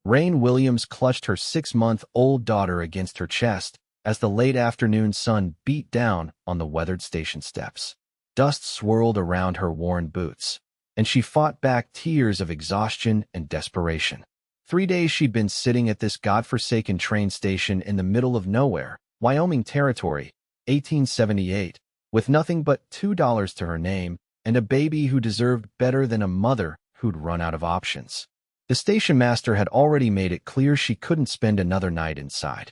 Rain Williams clutched her 6-month-old daughter against her chest as the late afternoon sun beat down on the weathered station steps. Dust swirled around her worn boots, and she fought back tears of exhaustion and desperation. 3 days she'd been sitting at this godforsaken train station in the middle of nowhere, Wyoming Territory, 1878, with nothing but $2 to her name and a baby who deserved better than a mother who'd run out of options. The station master had already made it clear she couldn't spend another night inside.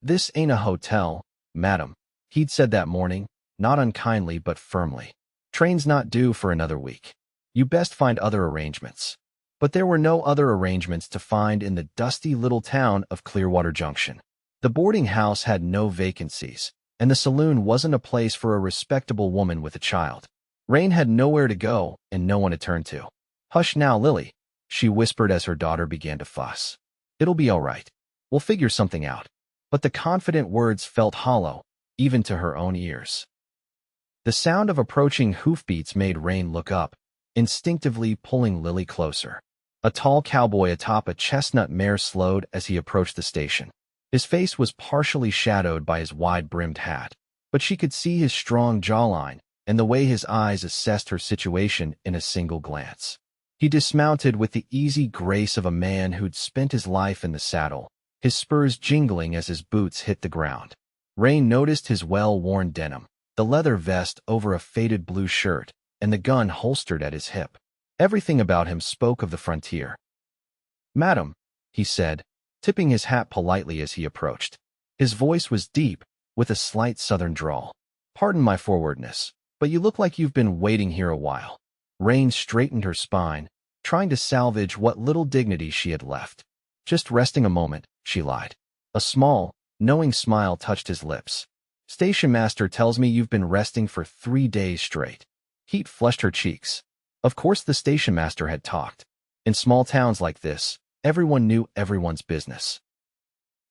"This ain't a hotel, madam," he'd said that morning, not unkindly but firmly. "Train's not due for another week. You best find other arrangements." But there were no other arrangements to find in the dusty little town of Clearwater Junction. The boarding house had no vacancies, and the saloon wasn't a place for a respectable woman with a child. Rain had nowhere to go and no one to turn to. "Hush now, Lily," she whispered as her daughter began to fuss. "It'll be all right. We'll figure something out." But the confident words felt hollow, even to her own ears. The sound of approaching hoofbeats made Rain look up, instinctively pulling Lily closer. A tall cowboy atop a chestnut mare slowed as he approached the station. His face was partially shadowed by his wide-brimmed hat, but she could see his strong jawline and the way his eyes assessed her situation in a single glance. He dismounted with the easy grace of a man who'd spent his life in the saddle, his spurs jingling as his boots hit the ground. Rain noticed his well-worn denim, the leather vest over a faded blue shirt, and the gun holstered at his hip. Everything about him spoke of the frontier. "Madam," he said, tipping his hat politely as he approached. His voice was deep, with a slight southern drawl. "Pardon my forwardness, but you look like you've been waiting here a while." Rain straightened her spine, trying to salvage what little dignity she had left. "Just resting a moment," she lied. A small, knowing smile touched his lips. "Station master tells me you've been resting for 3 days straight." Heat flushed her cheeks. Of course the station master had talked. In small towns like this, everyone knew everyone's business.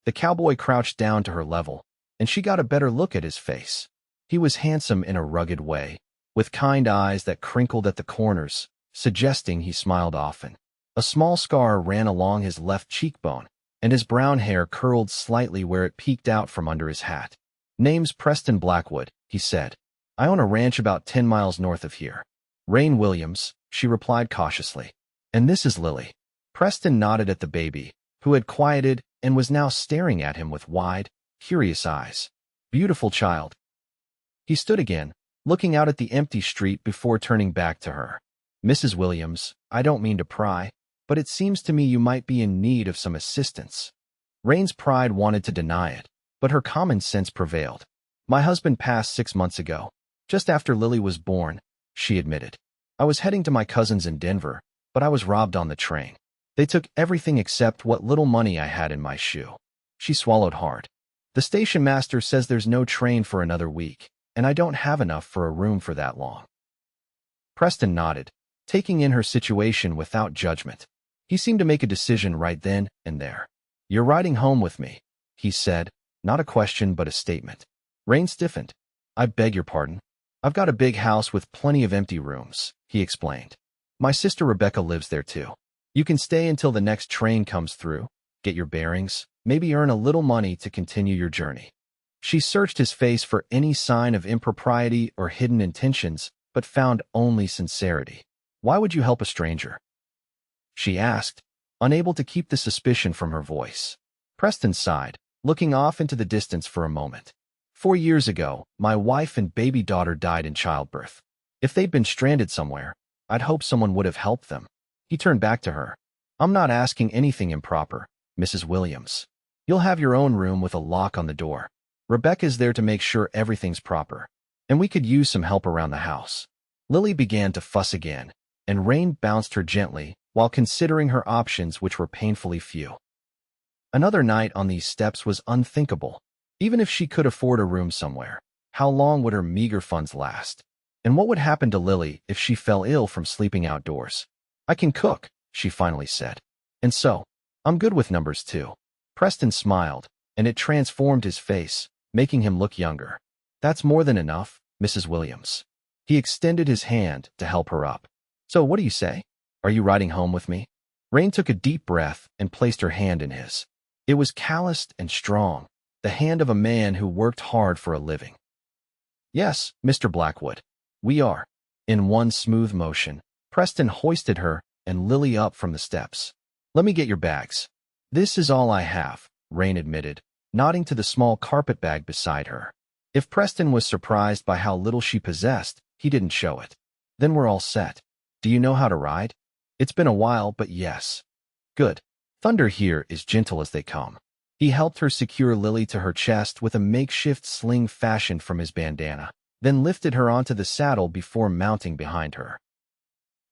The cowboy crouched down to her level, and she got a better look at his face. He was handsome in a rugged way, with kind eyes that crinkled at the corners, suggesting he smiled often. A small scar ran along his left cheekbone, and his brown hair curled slightly where it peeked out from under his hat. "Name's Preston Blackwood," he said. "I own a ranch about 10 miles north of here." "Rain Williams," she replied cautiously. "And this is Lily." Preston nodded at the baby, who had quieted and was now staring at him with wide, curious eyes. "Beautiful child." He stood again, looking out at the empty street before turning back to her. "Mrs. Williams, I don't mean to pry, but it seems to me you might be in need of some assistance." Rain's pride wanted to deny it, but her common sense prevailed. "My husband passed 6 months ago, just after Lily was born," she admitted. "I was heading to my cousin's in Denver, but I was robbed on the train. They took everything except what little money I had in my shoe." She swallowed hard. "The station master says there's no train for another week, and I don't have enough for a room for that long." Preston nodded, taking in her situation without judgment. He seemed to make a decision right then and there. "You're riding home with me," he said, not a question but a statement. Rain stiffened. "I beg your pardon. I've got a big house with plenty of empty rooms," he explained. "My sister Rebecca lives there too. You can stay until the next train comes through, get your bearings, maybe earn a little money to continue your journey." She searched his face for any sign of impropriety or hidden intentions, but found only sincerity. "Why would you help a stranger?" she asked, unable to keep the suspicion from her voice. Preston sighed, looking off into the distance for a moment. 4 years ago, my wife and baby daughter died in childbirth. If they'd been stranded somewhere, I'd hoped someone would have helped them." He turned back to her. "I'm not asking anything improper, Mrs. Williams. You'll have your own room with a lock on the door. Rebecca's there to make sure everything's proper, and we could use some help around the house." Lily began to fuss again, and Rain bounced her gently while considering her options, which were painfully few. Another night on these steps was unthinkable. Even if she could afford a room somewhere, how long would her meager funds last? And what would happen to Lily if she fell ill from sleeping outdoors? "I can cook," she finally said. "And so, I'm good with numbers too." Preston smiled, and it transformed his face, making him look younger. "That's more than enough, Mrs. Williams." He extended his hand to help her up. "So what do you say? Are you riding home with me?" Rain took a deep breath and placed her hand in his. It was calloused and strong, the hand of a man who worked hard for a living. Yes, Mr. Blackwood. We are. In one smooth motion, Preston hoisted her and Lily up from the steps. Let me get your bags. This is all I have, Rain admitted, nodding to the small carpet bag beside her. If Preston was surprised by how little she possessed, he didn't show it. Then we're all set. Do you know how to ride? It's been a while, but yes. Good. Thunder here is gentle as they come. He helped her secure Lily to her chest with a makeshift sling fashioned from his bandana, then lifted her onto the saddle before mounting behind her.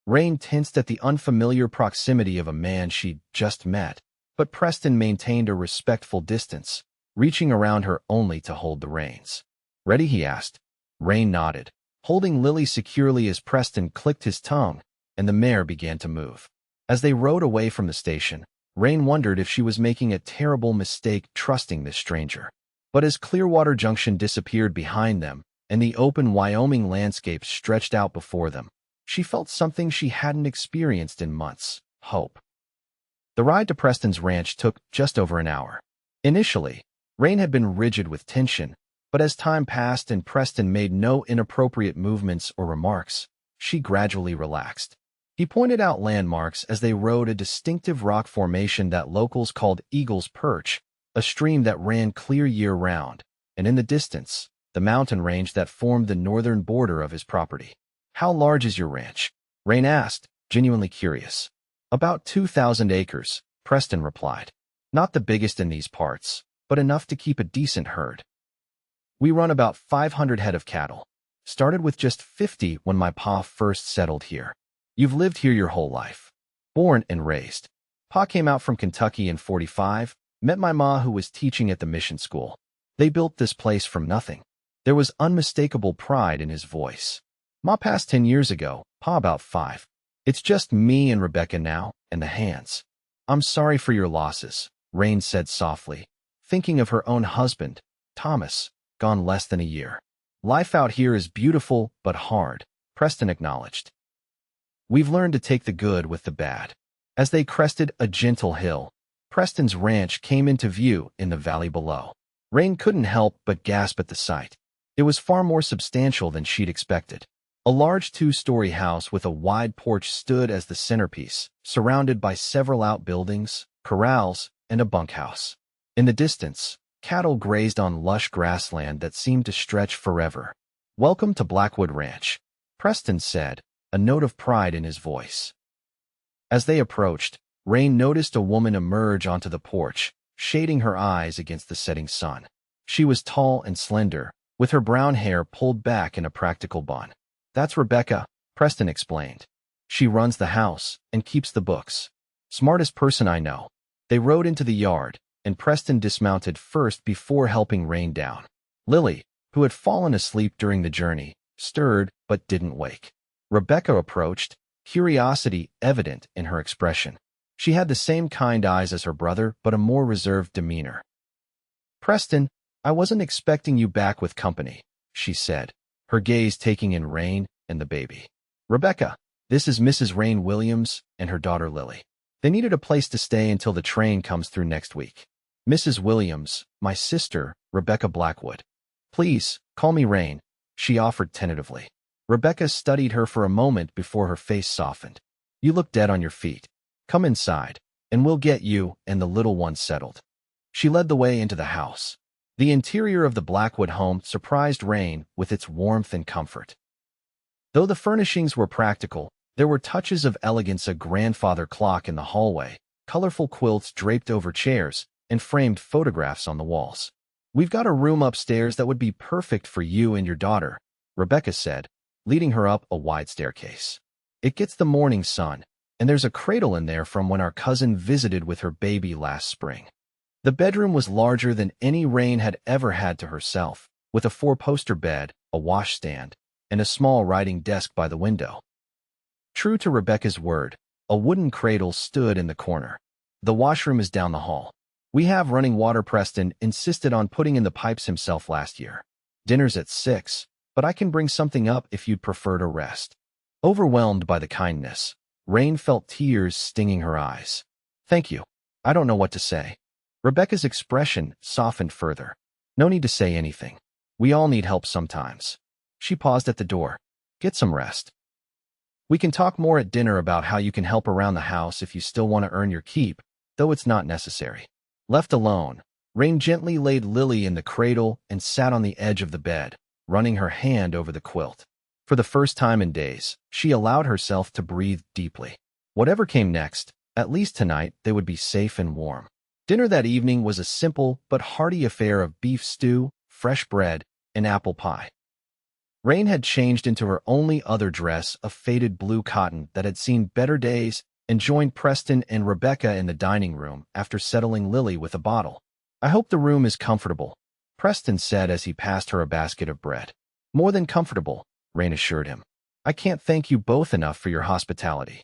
Rain tensed at the unfamiliar proximity of a man she'd just met, but Preston maintained a respectful distance, reaching around her only to hold the reins. Ready? He asked. Rain nodded, holding Lily securely as Preston clicked his tongue, and the mare began to move. As they rode away from the station, Rain wondered if she was making a terrible mistake trusting this stranger. But as Clearwater Junction disappeared behind them and the open Wyoming landscape stretched out before them, she felt something she hadn't experienced in months: hope. The ride to Preston's ranch took just over an hour. Initially, Rain had been rigid with tension, but as time passed and Preston made no inappropriate movements or remarks, she gradually relaxed. He pointed out landmarks as they rode a distinctive rock formation that locals called Eagle's Perch, a stream that ran clear year-round, and in the distance, the mountain range that formed the northern border of his property. How large is your ranch? Rain asked, genuinely curious. About 2,000 acres, Preston replied. Not the biggest in these parts, but enough to keep a decent herd. We run about 500 head of cattle. Started with just 50 when my pa first settled here. You've lived here your whole life. Born and raised. Pa came out from Kentucky in '45, met my ma who was teaching at the mission school. They built this place from nothing. There was unmistakable pride in his voice. Ma passed 10 years ago, pa about 5. It's just me and Rebecca now, and the hands. I'm sorry for your losses, Rain said softly, thinking of her own husband, Thomas, gone less than a year. Life out here is beautiful but hard, Preston acknowledged. We've learned to take the good with the bad. As they crested a gentle hill, Preston's ranch came into view in the valley below. Rain couldn't help but gasp at the sight. It was far more substantial than she'd expected. A large 2-story house with a wide porch stood as the centerpiece, surrounded by several outbuildings, corrals, and a bunkhouse. In the distance, cattle grazed on lush grassland that seemed to stretch forever. Welcome to Blackwood Ranch, Preston said, a note of pride in his voice. As they approached, Rain noticed a woman emerge onto the porch, shading her eyes against the setting sun. She was tall and slender, with her brown hair pulled back in a practical bun. That's Rebecca, Preston explained. She runs the house and keeps the books. Smartest person I know. They rode into the yard, and Preston dismounted first before helping Rain down. Lily, who had fallen asleep during the journey, stirred but didn't wake. Rebecca approached, curiosity evident in her expression. She had the same kind eyes as her brother, but a more reserved demeanor. Preston, I wasn't expecting you back with company, she said, her gaze taking in Rain and the baby. Rebecca, this is Mrs. Rain Williams and her daughter Lily. They needed a place to stay until the train comes through next week. Mrs. Williams, my sister, Rebecca Blackwood. Please, call me Rain, she offered tentatively. Rebecca studied her for a moment before her face softened. You look dead on your feet. Come inside, and we'll get you and the little one settled. She led the way into the house. The interior of the Blackwood home surprised Rain with its warmth and comfort. Though the furnishings were practical, there were touches of elegance: a grandfather clock in the hallway, colorful quilts draped over chairs, and framed photographs on the walls. We've got a room upstairs that would be perfect for you and your daughter, Rebecca said, leading her up a wide staircase. It gets the morning sun, and there's a cradle in there from when our cousin visited with her baby last spring. The bedroom was larger than any Rain had ever had to herself, with a 4-poster bed, a washstand, and a small writing desk by the window. True to Rebecca's word, a wooden cradle stood in the corner. The washroom is down the hall. We have running water. Preston insisted on putting in the pipes himself last year. Dinner's at 6, but I can bring something up if you'd prefer to rest. Overwhelmed by the kindness, Rain felt tears stinging her eyes. Thank you. I don't know what to say. Rebecca's expression softened further. No need to say anything. We all need help sometimes. She paused at the door. Get some rest. We can talk more at dinner about how you can help around the house if you still want to earn your keep, though it's not necessary. Left alone, Rain gently laid Lily in the cradle and sat on the edge of the bed, running her hand over the quilt. For the first time in days, she allowed herself to breathe deeply. Whatever came next, at least tonight they would be safe and warm. Dinner that evening was a simple but hearty affair of beef stew, fresh bread, and apple pie. Rain had changed into her only other dress of faded blue cotton that had seen better days and joined Preston and Rebecca in the dining room after settling Lily with a bottle. I hope the room is comfortable, Preston said as he passed her a basket of bread. More than comfortable, Rain assured him. I can't thank you both enough for your hospitality.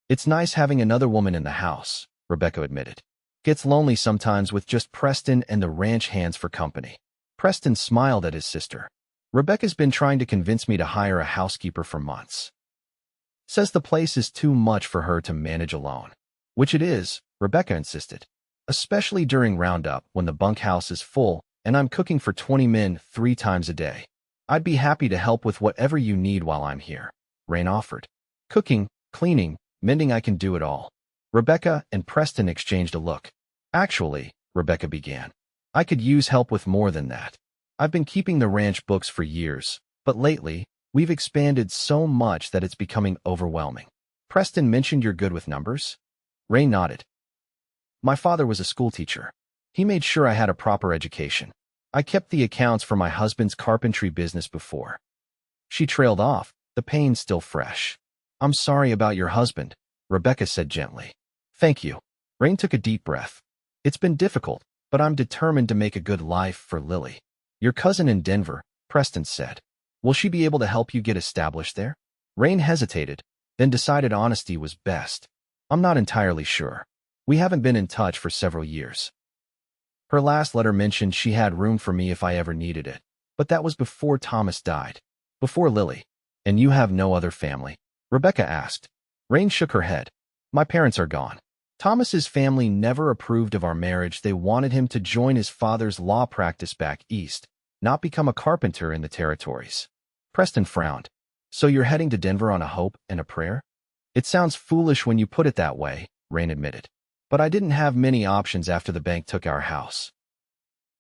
It's nice having another woman in the house, Rebecca admitted. Gets lonely sometimes with just Preston and the ranch hands for company. Preston smiled at his sister. Rebecca's been trying to convince me to hire a housekeeper for months. Says the place is too much for her to manage alone. Which it is, Rebecca insisted. Especially during roundup when the bunkhouse is full and I'm cooking for 20 men 3 times a day. I'd be happy to help with whatever you need while I'm here, Rain offered. Cooking, cleaning, mending, I can do it all. Rebecca and Preston exchanged a look. Actually, Rebecca began, I could use help with more than that. I've been keeping the ranch books for years, but lately, we've expanded so much that it's becoming overwhelming. Preston mentioned you're good with numbers? Rain nodded. My father was a schoolteacher. He made sure I had a proper education. I kept the accounts for my husband's carpentry business before. She trailed off, the pain still fresh. I'm sorry about your husband, Rebecca said gently. Thank you. Rain took a deep breath. It's been difficult, but I'm determined to make a good life for Lily. Your cousin in Denver, Preston said. Will she be able to help you get established there? Rain hesitated, then decided honesty was best. I'm not entirely sure. We haven't been in touch for several years. Her last letter mentioned she had room for me if I ever needed it, but that was before Thomas died. Before Lily. And you have no other family? Rebecca asked. Rain shook her head. My parents are gone. Thomas's family never approved of our marriage. They wanted him to join his father's law practice back east, not become a carpenter in the territories. Preston frowned. So you're heading to Denver on a hope and a prayer? It sounds foolish when you put it that way, Rain admitted. But I didn't have many options after the bank took our house.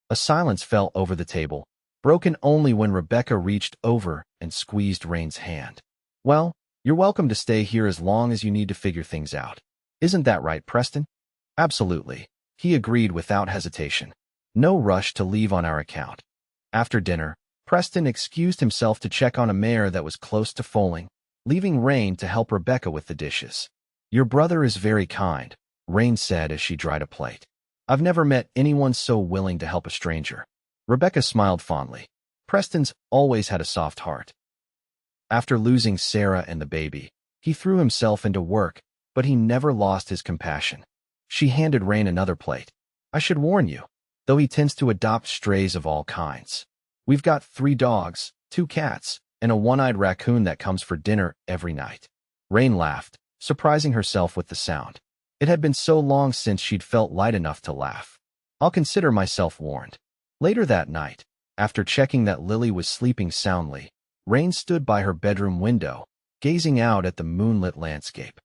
A silence fell over the table, broken only when Rebecca reached over and squeezed Rain's hand. Well, you're welcome to stay here as long as you need to figure things out. Isn't that right, Preston? Absolutely, he agreed without hesitation. No rush to leave on our account. After dinner, Preston excused himself to check on a mare that was close to foaling, leaving Rain to help Rebecca with the dishes. Your brother is very kind, Rain said as she dried a plate. I've never met anyone so willing to help a stranger. Rebecca smiled fondly. Preston's always had a soft heart. After losing Sarah and the baby, he threw himself into work, but he never lost his compassion. She handed Rain another plate. I should warn you, though he tends to adopt strays of all kinds. We've got 3 dogs, 2 cats, and a one-eyed raccoon that comes for dinner every night. Rain laughed, surprising herself with the sound. It had been so long since she'd felt light enough to laugh. I'll consider myself warned. Later that night, after checking that Lily was sleeping soundly, Rain stood by her bedroom window, gazing out at the moonlit landscape.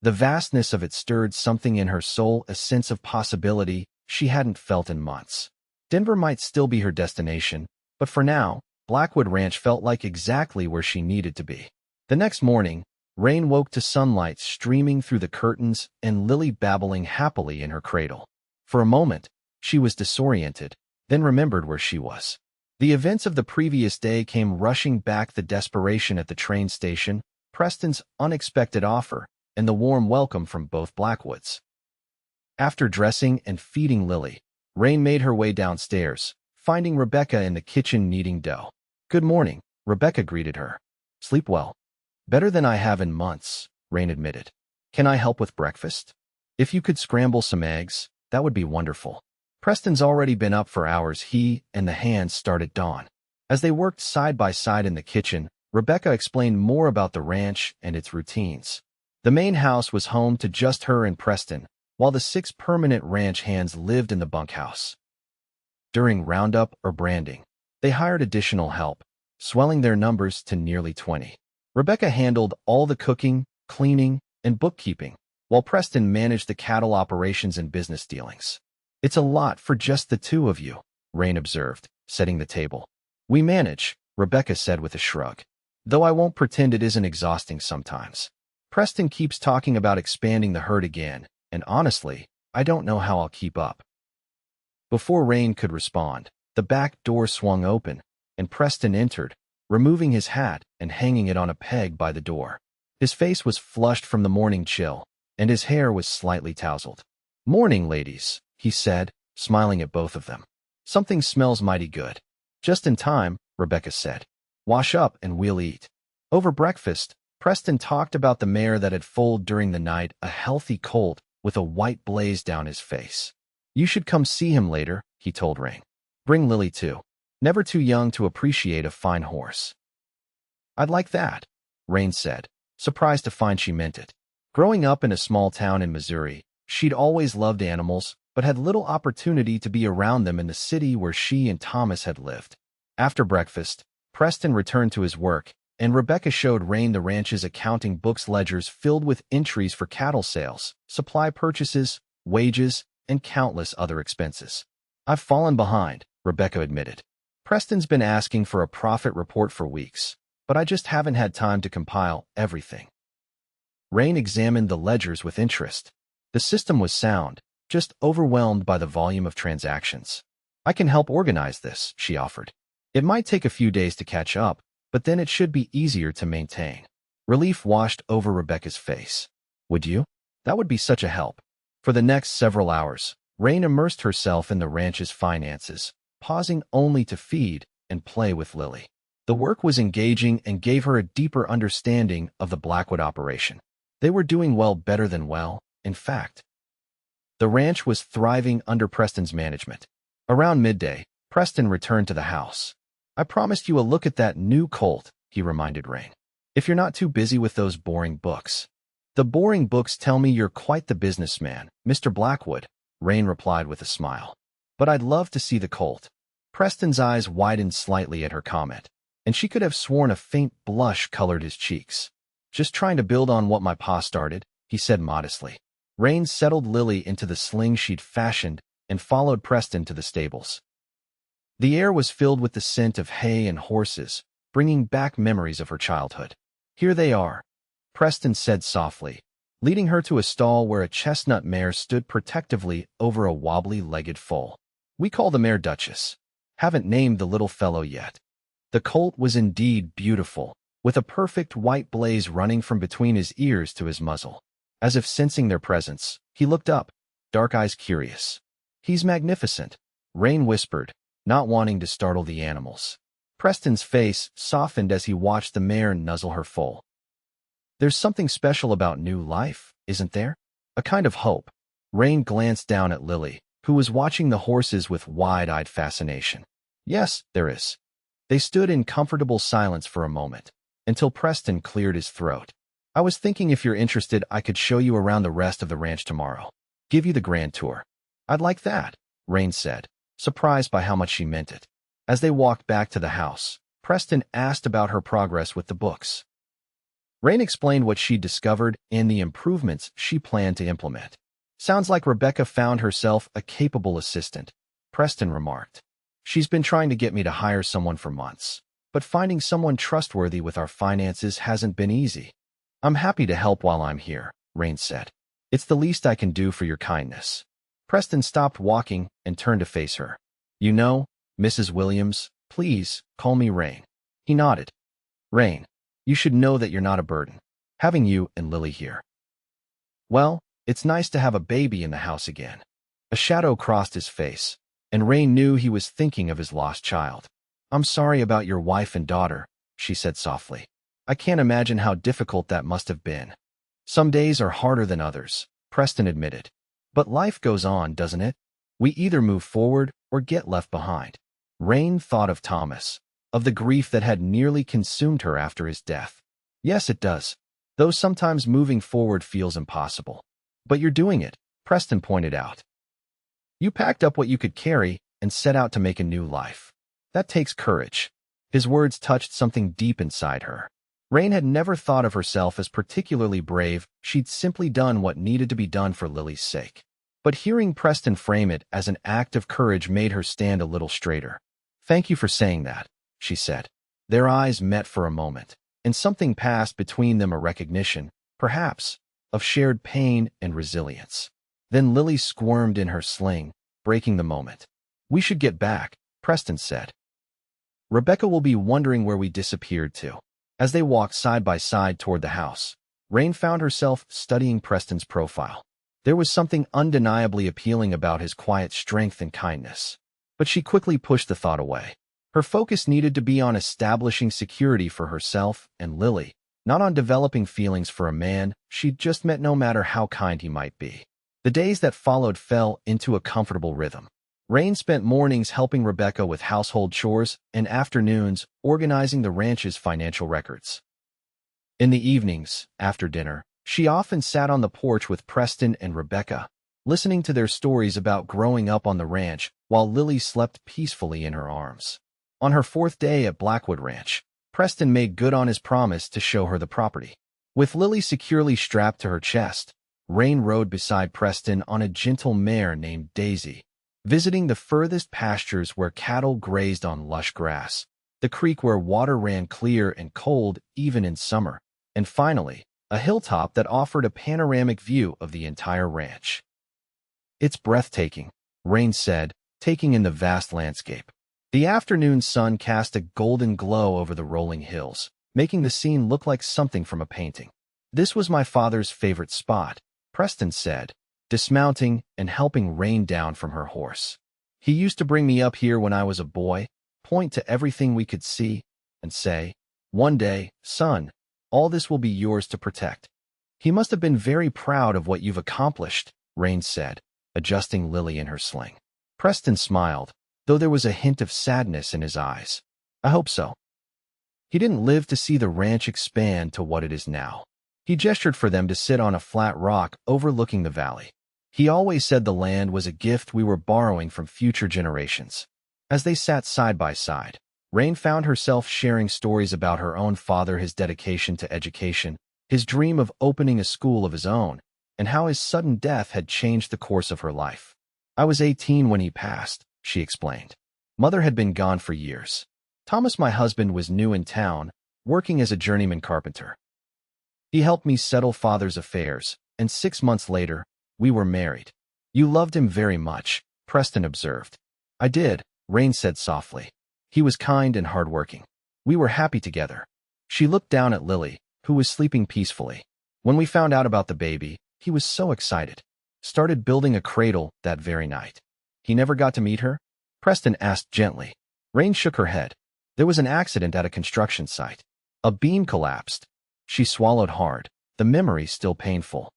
The vastness of it stirred something in her soul, a sense of possibility she hadn't felt in months. Denver might still be her destination, but for now, Blackwood Ranch felt like exactly where she needed to be. The next morning, Rain woke to sunlight streaming through the curtains and Lily babbling happily in her cradle. For a moment, she was disoriented, then remembered where she was. The events of the previous day came rushing back, the desperation at the train station, Preston's unexpected offer, and the warm welcome from both Blackwoods. After dressing and feeding Lily, Rain made her way downstairs, finding Rebecca in the kitchen kneading dough. Good morning, Rebecca greeted her. Sleep well. Better than I have in months, Rain admitted. Can I help with breakfast? If you could scramble some eggs, that would be wonderful. Preston's already been up for hours. He and the hands started dawn. As they worked side by side in the kitchen, Rebecca explained more about the ranch and its routines. The main house was home to just her and Preston, while the 6 permanent ranch hands lived in the bunkhouse. During roundup or branding, they hired additional help, swelling their numbers to nearly 20. Rebecca handled all the cooking, cleaning, and bookkeeping, while Preston managed the cattle operations and business dealings. "It's a lot for just the 2 of you," Rain observed, setting the table. "We manage," Rebecca said with a shrug. "Though I won't pretend it isn't exhausting sometimes. Preston keeps talking about expanding the herd again, and honestly, I don't know how I'll keep up." Before Rain could respond, the back door swung open, and Preston entered, removing his hat and hanging it on a peg by the door. His face was flushed from the morning chill, and his hair was slightly tousled. "Morning, ladies," he said, smiling at both of them. "Something smells mighty good." "Just in time," Rebecca said. "Wash up and we'll eat." Over breakfast, Preston talked about the mare that had foaled during the night, a healthy colt with a white blaze down his face. "You should come see him later," he told Rain. "Bring Lily too. Never too young to appreciate a fine horse." "I'd like that," Rain said, surprised to find she meant it. Growing up in a small town in Missouri, she'd always loved animals, but had little opportunity to be around them in the city where she and Thomas had lived. After breakfast, Preston returned to his work, and Rebecca showed Rain the ranch's accounting books ledgers filled with entries for cattle sales, supply purchases, wages, and countless other expenses. "I've fallen behind," Rebecca admitted. "Preston's been asking for a profit report for weeks, but I just haven't had time to compile everything." Rain examined the ledgers with interest. The system was sound, just overwhelmed by the volume of transactions. "I can help organize this," she offered. "It might take a few days to catch up, but then it should be easier to maintain." Relief washed over Rebecca's face. "Would you? That would be such a help." For the next several hours, Rain immersed herself in the ranch's finances, pausing only to feed and play with Lily. The work was engaging and gave her a deeper understanding of the Blackwood operation. They were doing well, better than well, in fact. The ranch was thriving under Preston's management. Around midday, Preston returned to the house. "I promised you a look at that new colt," he reminded Rain. "If you're not too busy with those boring books." "The boring books tell me you're quite the businessman, Mr. Blackwood," Rain replied with a smile. "But I'd love to see the colt." Preston's eyes widened slightly at her comment, and she could have sworn a faint blush colored his cheeks. "Just trying to build on what my pa started," he said modestly. Rain settled Lily into the sling she'd fashioned and followed Preston to the stables. The air was filled with the scent of hay and horses, bringing back memories of her childhood. "Here they are," Preston said softly, leading her to a stall where a chestnut mare stood protectively over a wobbly-legged foal. "We call the mare Duchess. Haven't named the little fellow yet." The colt was indeed beautiful, with a perfect white blaze running from between his ears to his muzzle. As if sensing their presence, he looked up, dark eyes curious. "He's magnificent," Rain whispered, not wanting to startle the animals. Preston's face softened as he watched the mare nuzzle her foal. "There's something special about new life, isn't there? A kind of hope." Rain glanced down at Lily, who was watching the horses with wide-eyed fascination. "Yes, there is." They stood in comfortable silence for a moment, until Preston cleared his throat. "I was thinking if you're interested, I could show you around the rest of the ranch tomorrow. Give you the grand tour." "I'd like that," Rain said, surprised by how much she meant it. As they walked back to the house, Preston asked about her progress with the books. Rain explained what she'd discovered and the improvements she planned to implement. "Sounds like Rebecca found herself a capable assistant," Preston remarked. "She's been trying to get me to hire someone for months, but finding someone trustworthy with our finances hasn't been easy." "I'm happy to help while I'm here," Rain said. "It's the least I can do for your kindness." Preston stopped walking and turned to face her. "You know, Mrs. Williams, please call me Rain." He nodded. "Rain, you should know that you're not a burden, having you and Lily here." "Well, it's nice to have a baby in the house again." A shadow crossed his face, and Rain knew he was thinking of his lost child. "I'm sorry about your wife and daughter," she said softly. "I can't imagine how difficult that must have been." "Some days are harder than others," Preston admitted. "But life goes on, doesn't it? We either move forward or get left behind." Rain thought of Thomas, of the grief that had nearly consumed her after his death. "Yes, it does. though sometimes moving forward feels impossible. But you're doing it, Preston pointed out. You packed up what you could carry and set out to make a new life. That takes courage. His words touched something deep inside her. Rain had never thought of herself as particularly brave. She'd simply done what needed to be done for Lily's sake. But hearing Preston frame it as an act of courage made her stand a little straighter. "Thank you for saying that," she said. Their eyes met for a moment, and something passed between them, a recognition, perhaps, of shared pain and resilience. Then Lily squirmed in her sling, breaking the moment. "We should get back," Preston said. "Rebecca will be wondering where we disappeared to." As they walked side by side toward the house, Rain found herself studying Preston's profile. There was something undeniably appealing about his quiet strength and kindness. But she quickly pushed the thought away. Her focus needed to be on establishing security for herself and Lily, not on developing feelings for a man she'd just met, no matter how kind he might be. The days that followed fell into a comfortable rhythm. Rain spent mornings helping Rebecca with household chores and afternoons organizing the ranch's financial records. In the evenings, after dinner, she often sat on the porch with Preston and Rebecca, listening to their stories about growing up on the ranch while Lily slept peacefully in her arms. On her 4th day at Blackwood Ranch, Preston made good on his promise to show her the property. With Lily securely strapped to her chest, Rain rode beside Preston on a gentle mare named Daisy, visiting the furthest pastures where cattle grazed on lush grass, the creek where water ran clear and cold even in summer, and finally, a hilltop that offered a panoramic view of the entire ranch. "It's breathtaking," Rain said, taking in the vast landscape. The afternoon sun cast a golden glow over the rolling hills, making the scene look like something from a painting. "This was my father's favorite spot," Preston said, dismounting and helping Rain down from her horse. "He used to bring me up here when I was a boy, point to everything we could see, and say, 'One day, son, all this will be yours to protect.' He must have been very proud of what you've accomplished," Rain said, adjusting Lily in her sling. Preston smiled, though there was a hint of sadness in his eyes. "I hope so." He didn't live to see the ranch expand to what it is now. He gestured for them to sit on a flat rock overlooking the valley. He always said the land was a gift we were borrowing from future generations. As they sat side by side, Rain found herself sharing stories about her own father, his dedication to education, his dream of opening a school of his own, and how his sudden death had changed the course of her life. "I was 18 when he passed," she explained. "Mother had been gone for years. Thomas, my husband, was new in town, working as a journeyman carpenter. He helped me settle father's affairs, and 6 months later, we were married." "You loved him very much," Preston observed. "I did," Rain said softly. "He was kind and hardworking. We were happy together." She looked down at Lily, who was sleeping peacefully. "When we found out about the baby, he was so excited. Started building a cradle that very night." "He never got to meet her?" Preston asked gently. Rain shook her head. "There was an accident at a construction site. A beam collapsed." She swallowed hard, the memory still painful.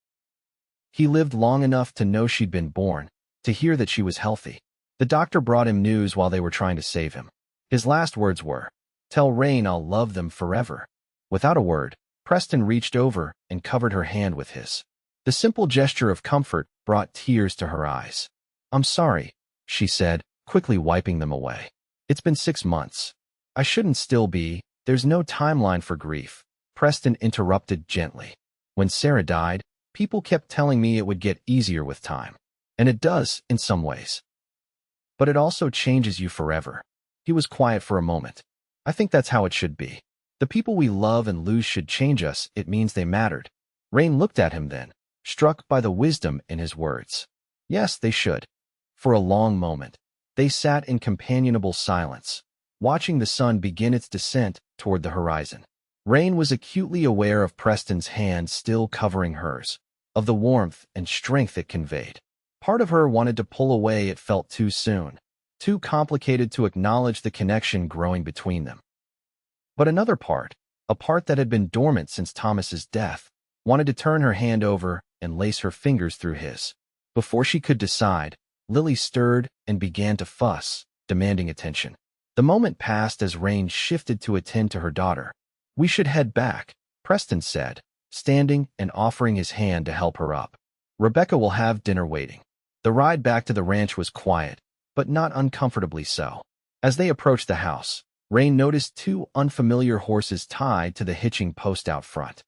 "He lived long enough to know she'd been born, to hear that she was healthy. The doctor brought him news while they were trying to save him. His last words were, 'Tell Rain I'll love them forever.'" Without a word, Preston reached over and covered her hand with his. The simple gesture of comfort brought tears to her eyes. "I'm sorry," she said, quickly wiping them away. "It's been 6 months. I shouldn't still be. There's no timeline for grief," Preston interrupted gently. "When Sarah died, people kept telling me it would get easier with time. And it does, in some ways. But it also changes you forever." He was quiet for a moment. "I think that's how it should be. The people we love and lose should change us. It means they mattered." Rain looked at him then, struck by the wisdom in his words. Yes, they should. For a long moment, they sat in companionable silence, watching the sun begin its descent toward the horizon. Rain was acutely aware of Preston's hand still covering hers, of the warmth and strength it conveyed. Part of her wanted to pull away. It felt too soon, too complicated to acknowledge the connection growing between them. But another part, a part that had been dormant since Thomas's death, wanted to turn her hand over and lace her fingers through his. Before she could decide, Lily stirred and began to fuss, demanding attention. The moment passed as Rain shifted to attend to her daughter. "We should head back," Preston said, standing and offering his hand to help her up. Rebecca will have dinner waiting. The ride back to the ranch was quiet, but not uncomfortably so. As they approached the house, Rain noticed two unfamiliar horses tied to the hitching post out front.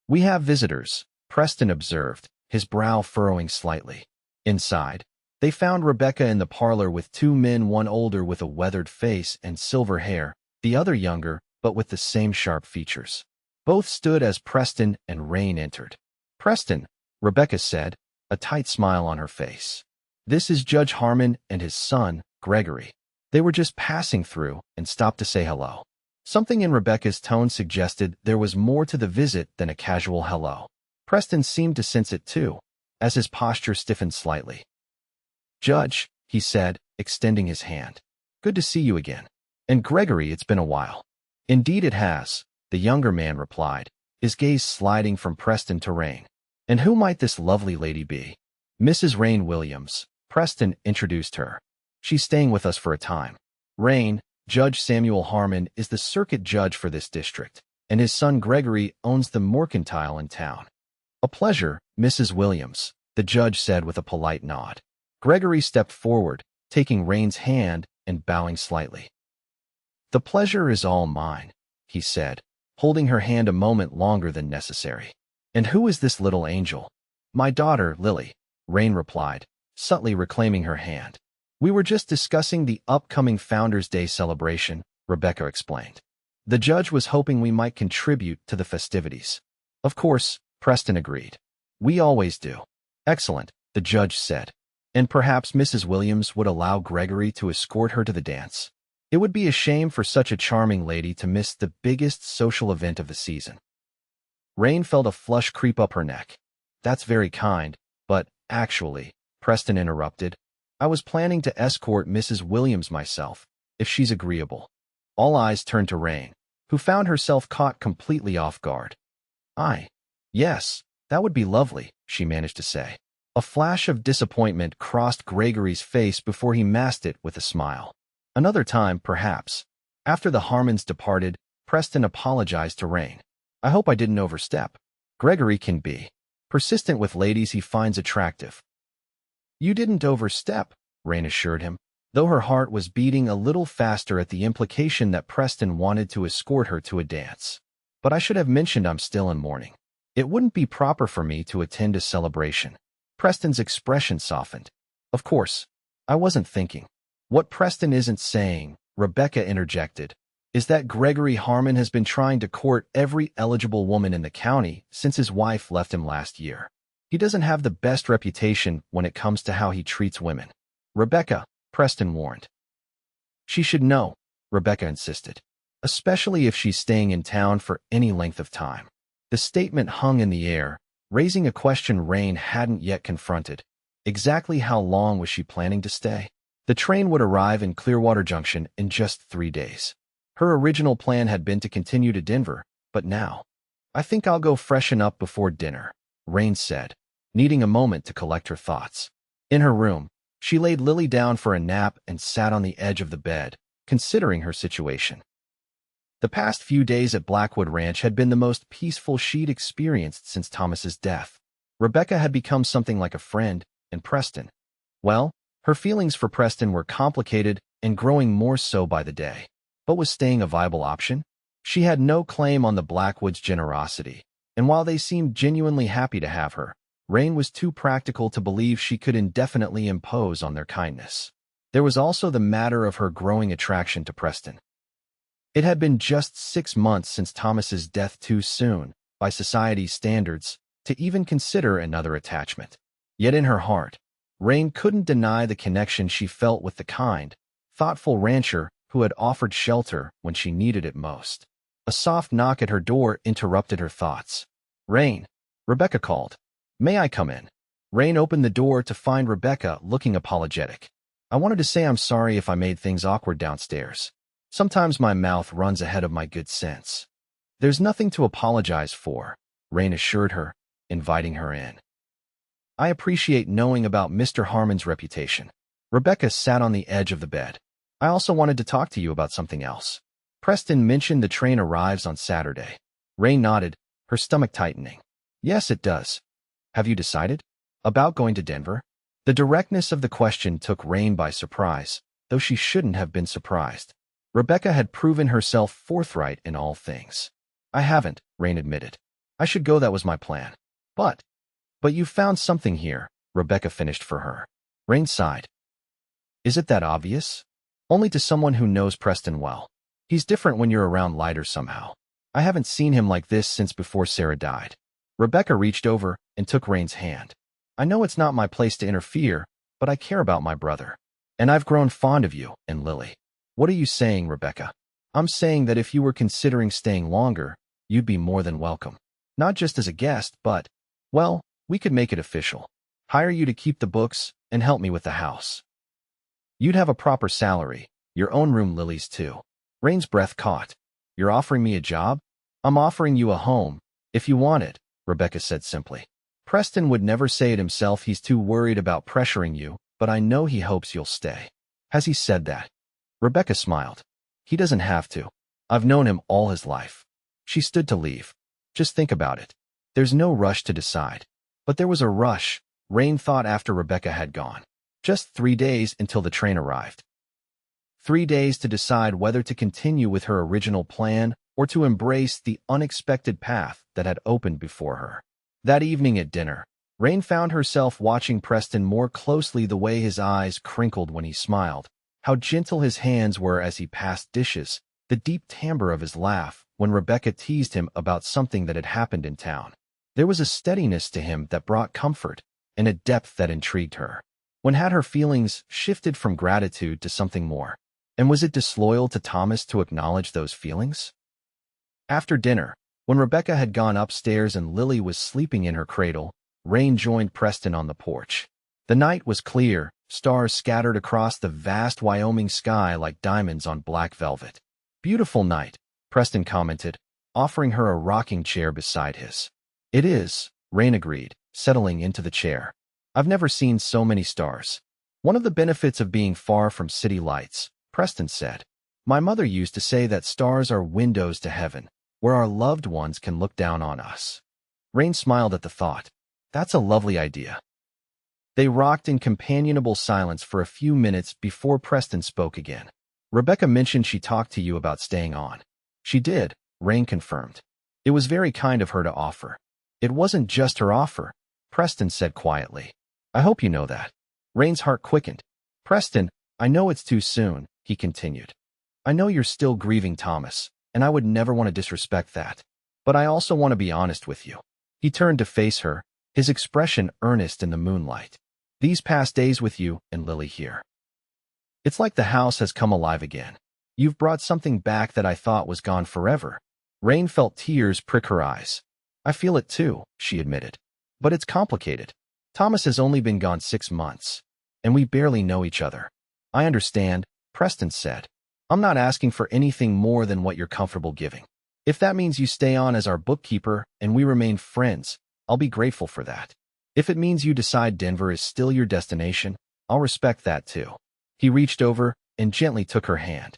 "We have visitors," Preston observed, his brow furrowing slightly. Inside, they found Rebecca in the parlor with two men, one older with a weathered face and silver hair, the other younger, but with the same sharp features. Both stood as Preston and Rain entered. "Preston," Rebecca said, a tight smile on her face. "This is Judge Harmon and his son, Gregory." They were just passing through and stopped to say hello. Something in Rebecca's tone suggested there was more to the visit than a casual hello. Preston seemed to sense it too, as his posture stiffened slightly. "Judge," he said, extending his hand. "Good to see you again. And Gregory, it's been a while." "Indeed it has," the younger man replied, his gaze sliding from Preston to Rain. "And who might this lovely lady be?" "Mrs. Rain Williams," Preston introduced her. "She's staying with us for a time. Rain, Judge Samuel Harmon is the circuit judge for this district, and his son Gregory owns the mercantile in town." "A pleasure, Mrs. Williams," the judge said with a polite nod. Gregory stepped forward, taking Rain's hand and bowing slightly. "The pleasure is all mine," he said, holding her hand a moment longer than necessary. "And who is this little angel?" "My daughter, Lily," Rain replied, subtly reclaiming her hand. "We were just discussing the upcoming Founders' Day celebration," Rebecca explained. "The judge was hoping we might contribute to the festivities." "Of course," Preston agreed. "We always do." "Excellent," the judge said. "And perhaps Mrs. Williams would allow Gregory to escort her to the dance. It would be a shame for such a charming lady to miss the biggest social event of the season." Rain felt a flush creep up her neck. "That's very kind, but, actually," Preston interrupted, "I was planning to escort Mrs. Williams myself, if she's agreeable." All eyes turned to Rain, who found herself caught completely off guard. Yes, that would be lovely," she managed to say. A flash of disappointment crossed Gregory's face before he masked it with a smile. "Another time, perhaps." After the Harmons departed, Preston apologized to Rain. "I hope I didn't overstep." Gregory can be persistent with ladies he finds attractive. "You didn't overstep," Rain assured him, though her heart was beating a little faster at the implication that Preston wanted to escort her to a dance. "But I should have mentioned I'm still in mourning. It wouldn't be proper for me to attend a celebration." Preston's expression softened. "Of course, I wasn't thinking." "What Preston isn't saying," Rebecca interjected, "is that Gregory Harmon has been trying to court every eligible woman in the county since his wife left him last year. He doesn't have the best reputation when it comes to how he treats women." "Rebecca," Preston warned. "She should know," Rebecca insisted, "especially if she's staying in town for any length of time." The statement hung in the air, raising a question Rain hadn't yet confronted. Exactly how long was she planning to stay? The train would arrive in Clearwater Junction in just 3 days. Her original plan had been to continue to Denver, but now, "I think I'll go freshen up before dinner," Rain said, needing a moment to collect her thoughts. In her room, she laid Lily down for a nap and sat on the edge of the bed, considering her situation. The past few days at Blackwood Ranch had been the most peaceful she'd experienced since Thomas's death. Rebecca had become something like a friend, and Preston, well, her feelings for Preston were complicated and growing more so by the day. But was staying a viable option? She had no claim on the Blackwoods' generosity, and while they seemed genuinely happy to have her, Rain was too practical to believe she could indefinitely impose on their kindness. There was also the matter of her growing attraction to Preston. It had been just 6 months since Thomas's death, too soon, by society's standards, to even consider another attachment. Yet in her heart, Rain couldn't deny the connection she felt with the kind, thoughtful rancher who had offered shelter when she needed it most. A soft knock at her door interrupted her thoughts. "Rain," Rebecca called. "May I come in?" Rain opened the door to find Rebecca looking apologetic. "I wanted to say I'm sorry if I made things awkward downstairs. Sometimes my mouth runs ahead of my good sense." "There's nothing to apologize for," Rain assured her, inviting her in. "I appreciate knowing about Mr. Harmon's reputation." Rebecca sat on the edge of the bed. "I also wanted to talk to you about something else. Preston mentioned the train arrives on Saturday." Rain nodded, her stomach tightening. Yes, it does. Have you decided? About going to Denver? The directness of the question took Rain by surprise, though she shouldn't have been surprised. Rebecca had proven herself forthright in all things. I haven't, Rain admitted. I should go, that was my plan. But you found something here, Rebecca finished for her. Rain sighed. Is it that obvious? Only to someone who knows Preston well. He's different when you're around lighter somehow. I haven't seen him like this since before Sarah died. Rebecca reached over and took Rain's hand. I know it's not my place to interfere, but I care about my brother. And I've grown fond of you and Lily. What are you saying, Rebecca? I'm saying that if you were considering staying longer, you'd be more than welcome. Not just as a guest, but, well, we could make it official. Hire you to keep the books and help me with the house. You'd have a proper salary, your own room, Lily's too. Rain's breath caught. You're offering me a job? I'm offering you a home, if you want it, Rebecca said simply. Preston would never say it himself, he's too worried about pressuring you, but I know he hopes you'll stay. Has he said that? Rebecca smiled. He doesn't have to. I've known him all his life. She stood to leave. Just think about it. There's no rush to decide. But there was a rush, Rain thought after Rebecca had gone. Just 3 days until the train arrived. 3 days to decide whether to continue with her original plan or to embrace the unexpected path that had opened before her. That evening at dinner, Rain found herself watching Preston more closely, the way his eyes crinkled when he smiled, how gentle his hands were as he passed dishes, the deep timbre of his laugh when Rebecca teased him about something that had happened in town. There was a steadiness to him that brought comfort and a depth that intrigued her. When had her feelings shifted from gratitude to something more? And was it disloyal to Thomas to acknowledge those feelings? After dinner, when Rebecca had gone upstairs and Lily was sleeping in her cradle, Rain joined Preston on the porch. The night was clear, stars scattered across the vast Wyoming sky like diamonds on black velvet. Beautiful night, Preston commented, offering her a rocking chair beside his. It is, Rain agreed, settling into the chair. I've never seen so many stars. One of the benefits of being far from city lights, Preston said. My mother used to say that stars are windows to heaven, where our loved ones can look down on us. Rain smiled at the thought. That's a lovely idea. They rocked in companionable silence for a few minutes before Preston spoke again. Rebecca mentioned she talked to you about staying on. She did, Rain confirmed. It was very kind of her to offer. It wasn't just her offer, Preston said quietly. I hope you know that. Rain's heart quickened. Preston, I know it's too soon, he continued. I know you're still grieving Thomas, and I would never want to disrespect that. But I also want to be honest with you. He turned to face her, his expression earnest in the moonlight. These past days with you and Lily here. It's like the house has come alive again. You've brought something back that I thought was gone forever. Rain felt tears prick her eyes. I feel it too, she admitted. But it's complicated. Thomas has only been gone 6 months, and we barely know each other. I understand, Preston said. I'm not asking for anything more than what you're comfortable giving. If that means you stay on as our bookkeeper and we remain friends, I'll be grateful for that. If it means you decide Denver is still your destination, I'll respect that too. He reached over and gently took her hand.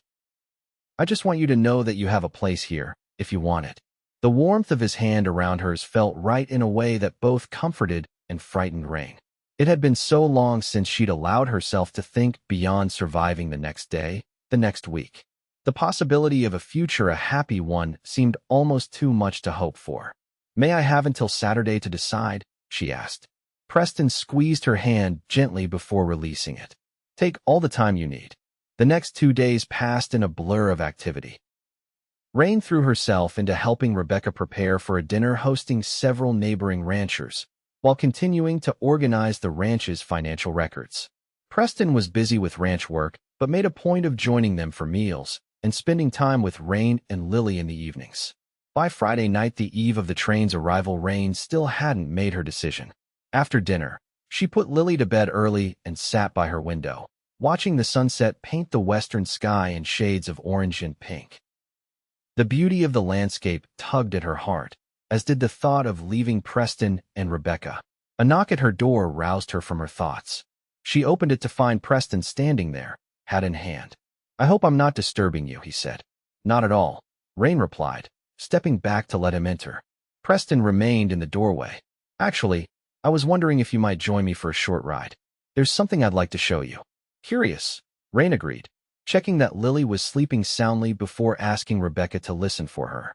I just want you to know that you have a place here, if you want it. The warmth of his hand around hers felt right in a way that both comforted and frightened Rain. It had been so long since she'd allowed herself to think beyond surviving the next day, the next week. The possibility of a future, a happy one, seemed almost too much to hope for. May I have until Saturday to decide? She asked. Preston squeezed her hand gently before releasing it. Take all the time you need. The next 2 days passed in a blur of activity. Rain threw herself into helping Rebecca prepare for a dinner, hosting several neighboring ranchers, while continuing to organize the ranch's financial records. Preston was busy with ranch work, but made a point of joining them for meals and spending time with Rain and Lily in the evenings. By Friday night, the eve of the train's arrival, Rain still hadn't made her decision. After dinner, she put Lily to bed early and sat by her window, watching the sunset paint the western sky in shades of orange and pink. The beauty of the landscape tugged at her heart, as did the thought of leaving Preston and Rebecca. A knock at her door roused her from her thoughts. She opened it to find Preston standing there, hat in hand. I hope I'm not disturbing you, he said. Not at all, Rain replied, stepping back to let him enter. Preston remained in the doorway. Actually, I was wondering if you might join me for a short ride. There's something I'd like to show you. Curious, Rain agreed, checking that Lily was sleeping soundly before asking Rebecca to listen for her.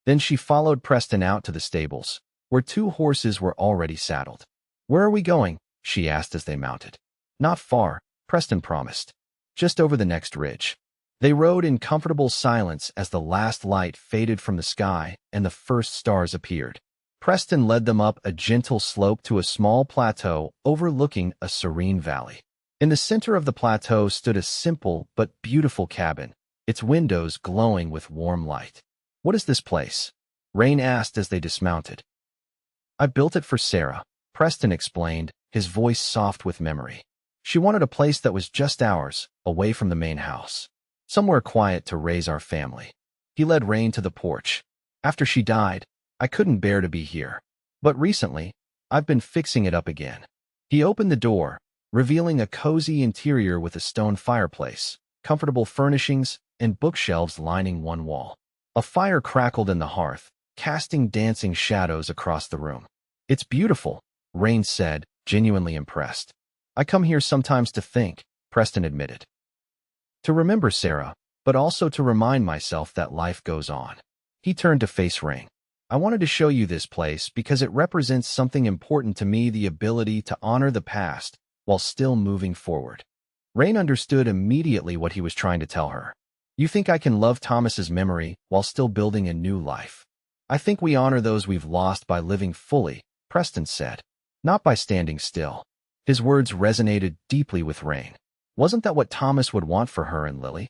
Then she followed Preston out to the stables, where 2 horses were already saddled. "Where are we going?" she asked as they mounted. "Not far," Preston promised. "Just over the next ridge." They rode in comfortable silence as the last light faded from the sky and the first stars appeared. Preston led them up a gentle slope to a small plateau overlooking a serene valley. In the center of the plateau stood a simple but beautiful cabin, its windows glowing with warm light. "What is this place?" Rain asked as they dismounted. "I built it for Sarah," Preston explained, his voice soft with memory. "She wanted a place that was just ours, away from the main house. Somewhere quiet to raise our family." He led Rain to the porch. "After she died, I couldn't bear to be here. But recently, I've been fixing it up again." He opened the door, revealing a cozy interior with a stone fireplace, comfortable furnishings, and bookshelves lining one wall. A fire crackled in the hearth, casting dancing shadows across the room. "It's beautiful," Rain said, genuinely impressed. "I come here sometimes to think," Preston admitted. "To remember Sarah, but also to remind myself that life goes on." He turned to face Rain. "I wanted to show you this place because it represents something important to me, the ability to honor the past while still moving forward." Rain understood immediately what he was trying to tell her. "You think I can love Thomas's memory while still building a new life? I think we honor those we've lost by living fully," Preston said, "not by standing still." His words resonated deeply with Rain. Wasn't that what Thomas would want for her and Lily?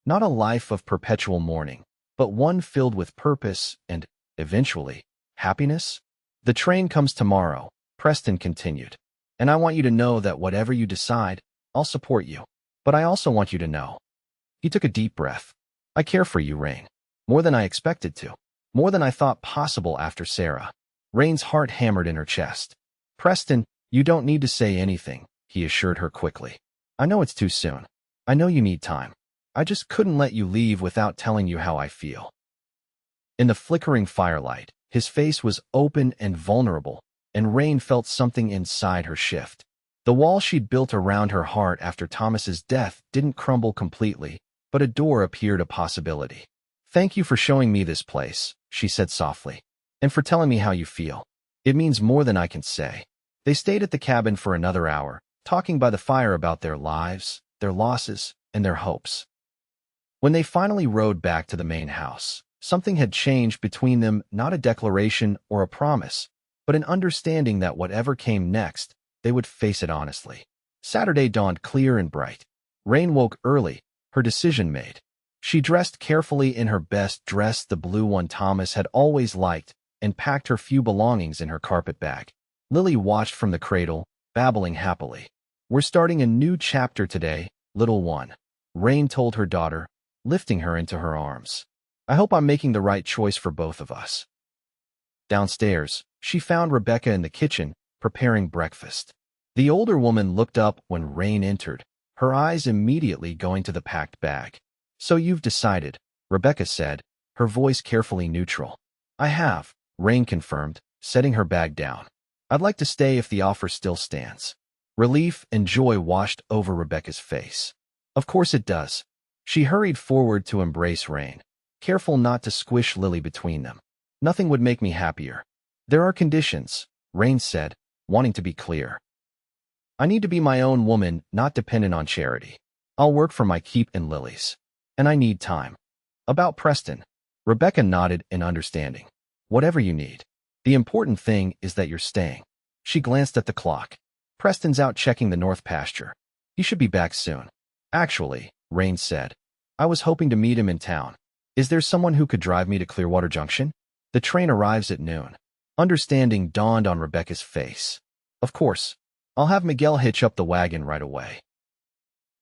Not a life of perpetual mourning, but one filled with purpose and, eventually, happiness? "The train comes tomorrow," Preston continued, "and I want you to know that whatever you decide, I'll support you. But I also want you to know." He took a deep breath. "I care for you, Rain. More than I expected to. More than I thought possible after Sarah." Rain's heart hammered in her chest. "Preston, you don't need to say anything," he assured her quickly. "I know it's too soon. I know you need time. I just couldn't let you leave without telling you how I feel." In the flickering firelight, his face was open and vulnerable, and Rain felt something inside her shift. The wall she'd built around her heart after Thomas's death didn't crumble completely, but a door appeared a possibility. "Thank you for showing me this place," she said softly, "and for telling me how you feel. It means more than I can say." They stayed at the cabin for another hour, talking by the fire about their lives, their losses, and their hopes. When they finally rode back to the main house, something had changed between them, not a declaration or a promise, but an understanding that whatever came next, they would face it honestly. Saturday dawned clear and bright. Rain woke early, her decision made. She dressed carefully in her best dress, the blue one Thomas had always liked, and packed her few belongings in her carpet bag. Lily watched from the cradle, babbling happily. "We're starting a new chapter today, little one," Rain told her daughter, lifting her into her arms. "I hope I'm making the right choice for both of us." Downstairs, she found Rebecca in the kitchen, preparing breakfast. The older woman looked up when Rain entered, her eyes immediately going to the packed bag. "So you've decided," Rebecca said, her voice carefully neutral. "I have," Rain confirmed, setting her bag down. "I'd like to stay if the offer still stands." Relief and joy washed over Rebecca's face. "Of course it does." She hurried forward to embrace Rain, careful not to squish Lily between them. "Nothing would make me happier." "There are conditions," Rain said, wanting to be clear. "I need to be my own woman, not dependent on Charity. I'll work for my keep and Lily's. And I need time." "About Preston?" Rebecca nodded in understanding. "Whatever you need. The important thing is that you're staying." She glanced at the clock. "Preston's out checking the north pasture. He should be back soon." "Actually," Rain said, "I was hoping to meet him in town. Is there someone who could drive me to Clearwater Junction? The train arrives at noon." Understanding dawned on Rebecca's face. "Of course. I'll have Miguel hitch up the wagon right away."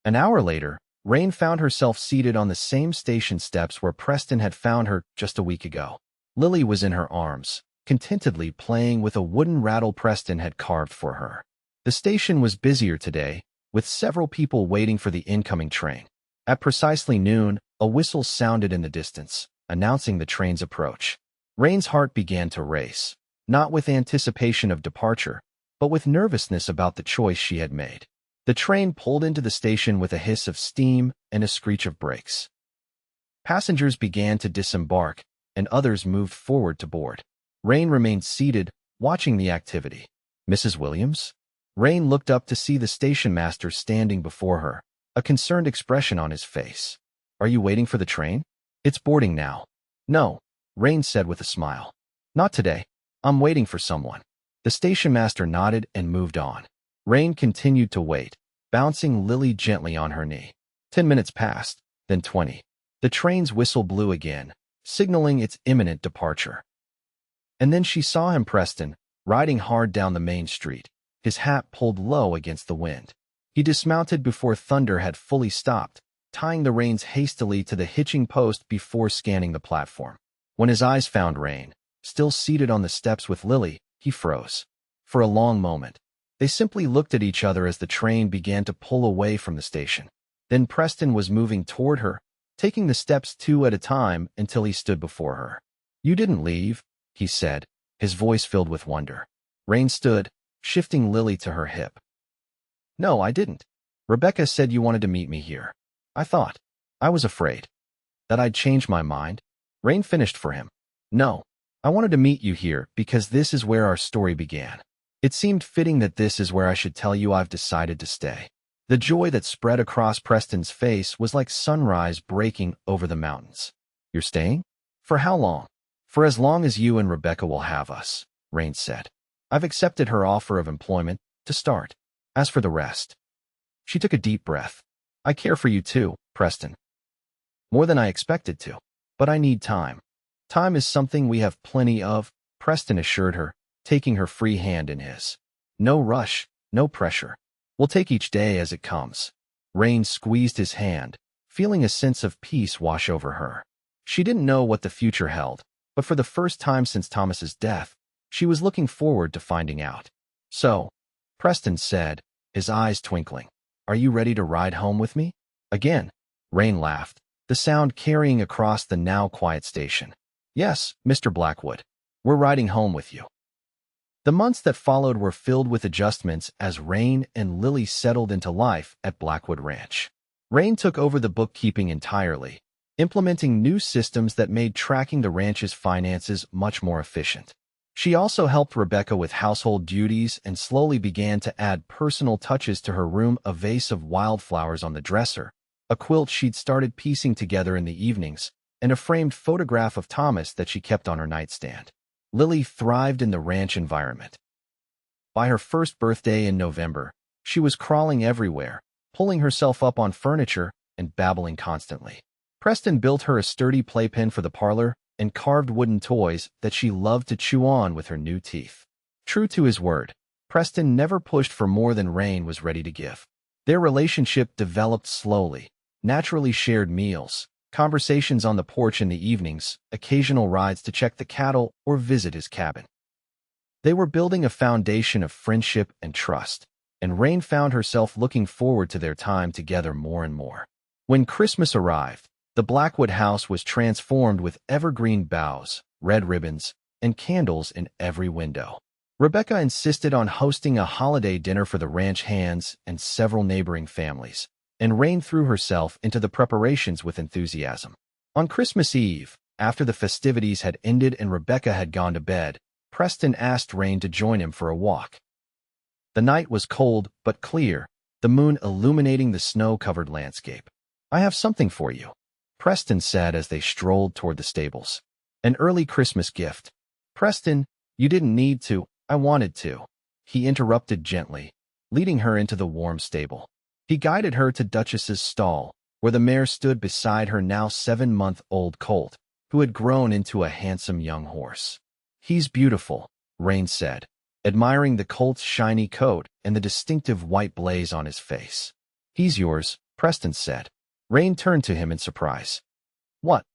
An hour later, Rain found herself seated on the same station steps where Preston had found her just a week ago. Lily was in her arms, contentedly playing with a wooden rattle Preston had carved for her. The station was busier today, with several people waiting for the incoming train. At precisely noon, a whistle sounded in the distance, announcing the train's approach. Rain's heart began to race, not with anticipation of departure, but with nervousness about the choice she had made. The train pulled into the station with a hiss of steam and a screech of brakes. Passengers began to disembark, and others moved forward to board. Rain remained seated, watching the activity. "Mrs. Williams?" Rain looked up to see the station master standing before her, a concerned expression on his face. "Are you waiting for the train?" "It's boarding now." "No," Rain said with a smile. "Not today. I'm waiting for someone." The station master nodded and moved on. Rain continued to wait, bouncing Lily gently on her knee. 10 minutes passed, then 20. The train's whistle blew again, signaling its imminent departure. And then she saw him, Preston, riding hard down the main street, his hat pulled low against the wind. He dismounted before thunder had fully stopped, tying the reins hastily to the hitching post before scanning the platform. When his eyes found Rain, still seated on the steps with Lily, he froze. For a long moment, they simply looked at each other as the train began to pull away from the station. Then Preston was moving toward her, taking the steps 2 at a time until he stood before her. "You didn't leave," he said, his voice filled with wonder. Rain stood, shifting Lily to her hip. "No, I didn't. Rebecca said you wanted to meet me here. I thought. I was afraid that I'd change my mind." Rain finished for him. "No, I wanted to meet you here because this is where our story began. It seemed fitting that this is where I should tell you I've decided to stay." The joy that spread across Preston's face was like sunrise breaking over the mountains. "You're staying? For how long?" "For as long as you and Rebecca will have us," Rain said. "I've accepted her offer of employment to start. As for the rest..." She took a deep breath. "I care for you too, Preston. More than I expected to. But I need time." "Time is something we have plenty of," Preston assured her, taking her free hand in his. "No rush, no pressure. We'll take each day as it comes." Rain squeezed his hand, feeling a sense of peace wash over her. She didn't know what the future held, but for the first time since Thomas's death, she was looking forward to finding out. "So," Preston said, his eyes twinkling, "are you ready to ride home with me?" Again, Rain laughed, the sound carrying across the now quiet station. "Yes, Mr. Blackwood. We're riding home with you." The months that followed were filled with adjustments as Rain and Lily settled into life at Blackwood Ranch. Rain took over the bookkeeping entirely, implementing new systems that made tracking the ranch's finances much more efficient. She also helped Rebecca with household duties and slowly began to add personal touches to her room, a vase of wildflowers on the dresser, a quilt she'd started piecing together in the evenings, and a framed photograph of Thomas that she kept on her nightstand. Lily thrived in the ranch environment. By her first birthday in November, she was crawling everywhere, pulling herself up on furniture and babbling constantly. Preston built her a sturdy playpen for the parlor and carved wooden toys that she loved to chew on with her new teeth. True to his word, Preston never pushed for more than Rain was ready to give. Their relationship developed slowly, naturally shared meals, conversations on the porch in the evenings, occasional rides to check the cattle or visit his cabin. They were building a foundation of friendship and trust, and Rain found herself looking forward to their time together more and more. When Christmas arrived, the Blackwood house was transformed with evergreen boughs, red ribbons, and candles in every window. Rebecca insisted on hosting a holiday dinner for the ranch hands and several neighboring families, and Rain threw herself into the preparations with enthusiasm. On Christmas Eve, after the festivities had ended and Rebecca had gone to bed, Preston asked Rain to join him for a walk. The night was cold but clear, the moon illuminating the snow-covered landscape. "I have something for you," Preston said as they strolled toward the stables. "An early Christmas gift." "Preston, you didn't need to. I wanted to," he interrupted gently, leading her into the warm stable. He guided her to Duchess's stall, where the mare stood beside her now 7-month-old colt, who had grown into a handsome young horse. "He's beautiful," Rain said, admiring the colt's shiny coat and the distinctive white blaze on his face. "He's yours," Preston said. Rain turned to him in surprise. "What?"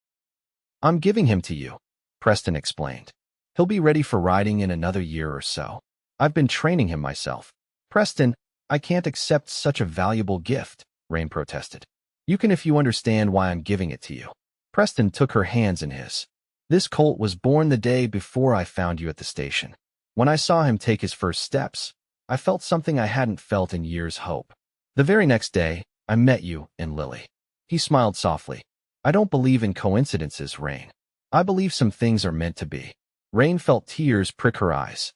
"I'm giving him to you," Preston explained. "He'll be ready for riding in another year or so. I've been training him myself." "Preston, I can't accept such a valuable gift," Rain protested. "You can if you understand why I'm giving it to you." Preston took her hands in his. This colt was born the day before I found you at the station. When I saw him take his first steps, I felt something I hadn't felt in years: hope. The very next day, I met you and Lily." He smiled softly. "I don't believe in coincidences, Rain. I believe some things are meant to be." Rain felt tears prick her eyes.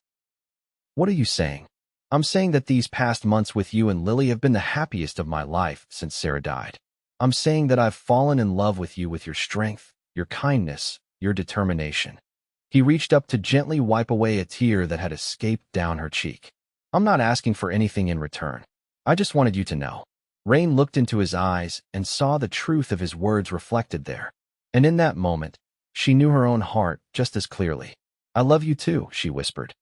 "What are you saying?" "I'm saying that these past months with you and Lily have been the happiest of my life since Sarah died. I'm saying that I've fallen in love with you, with your strength, your kindness, your determination." He reached up to gently wipe away a tear that had escaped down her cheek. "I'm not asking for anything in return. I just wanted you to know." Rain looked into his eyes and saw the truth of his words reflected there. And in that moment, she knew her own heart just as clearly. "I love you too," she whispered.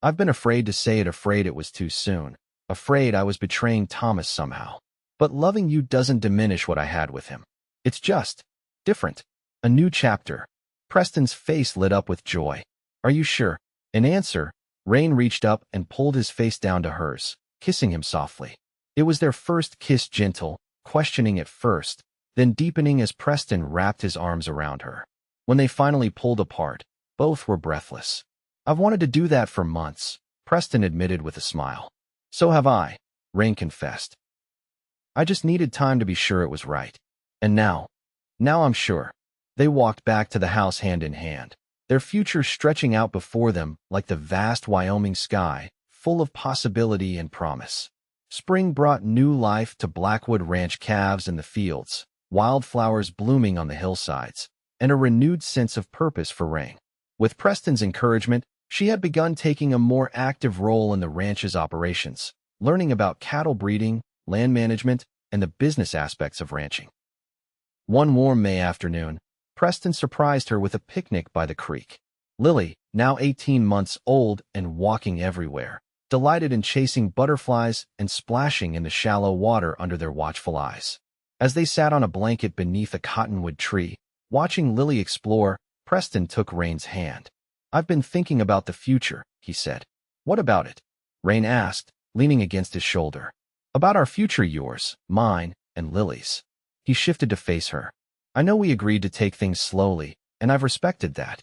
"I've been afraid to say it, afraid it was too soon, afraid I was betraying Thomas somehow. But loving you doesn't diminish what I had with him. It's just different. A new chapter." Preston's face lit up with joy. "Are you sure?" In answer, Rain reached up and pulled his face down to hers, kissing him softly. It was their first kiss, gentle, questioning at first, then deepening as Preston wrapped his arms around her. When they finally pulled apart, both were breathless. "I've wanted to do that for months," Preston admitted with a smile. "So have I," Rain confessed. "I just needed time to be sure it was right. And now I'm sure." They walked back to the house hand in hand, their future stretching out before them like the vast Wyoming sky, full of possibility and promise. Spring brought new life to Blackwood Ranch, calves in the fields, wildflowers blooming on the hillsides, and a renewed sense of purpose for Rain. With Preston's encouragement, she had begun taking a more active role in the ranch's operations, learning about cattle breeding, land management, and the business aspects of ranching. One warm May afternoon, Preston surprised her with a picnic by the creek. Lily, now 18 months old and walking everywhere, delighted in chasing butterflies and splashing in the shallow water under their watchful eyes. As they sat on a blanket beneath a cottonwood tree, watching Lily explore, Preston took Rain's hand. "I've been thinking about the future," he said. "What about it?" Rain asked, leaning against his shoulder. "About our future, yours, mine, and Lily's." He shifted to face her. "I know we agreed to take things slowly, and I've respected that.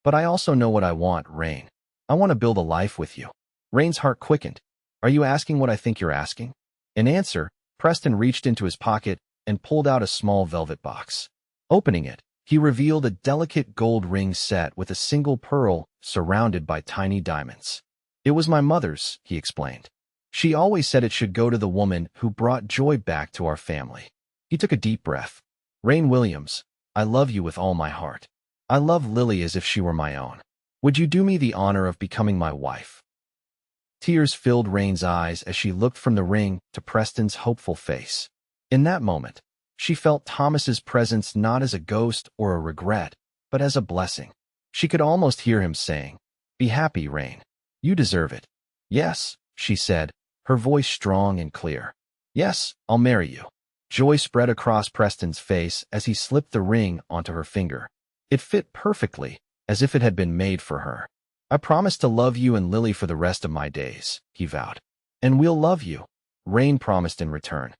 But I also know what I want, Rain. I want to build a life with you." Rain's heart quickened. "Are you asking what I think you're asking?" In answer, Preston reached into his pocket and pulled out a small velvet box. Opening it, he revealed a delicate gold ring set with a single pearl surrounded by tiny diamonds. "It was my mother's," he explained. "She always said it should go to the woman who brought joy back to our family." He took a deep breath. "Rain Williams, I love you with all my heart. I love Lily as if she were my own. Would you do me the honor of becoming my wife?" Tears filled Rain's eyes as she looked from the ring to Preston's hopeful face. In that moment, she felt Thomas's presence not as a ghost or a regret, but as a blessing. She could almost hear him saying, "Be happy, Rain. You deserve it." "Yes," she said, her voice strong and clear. "Yes, I'll marry you." Joy spread across Preston's face as he slipped the ring onto her finger. It fit perfectly, as if it had been made for her. "I promise to love you and Lily for the rest of my days," he vowed. "And we'll love you," Rain promised in return.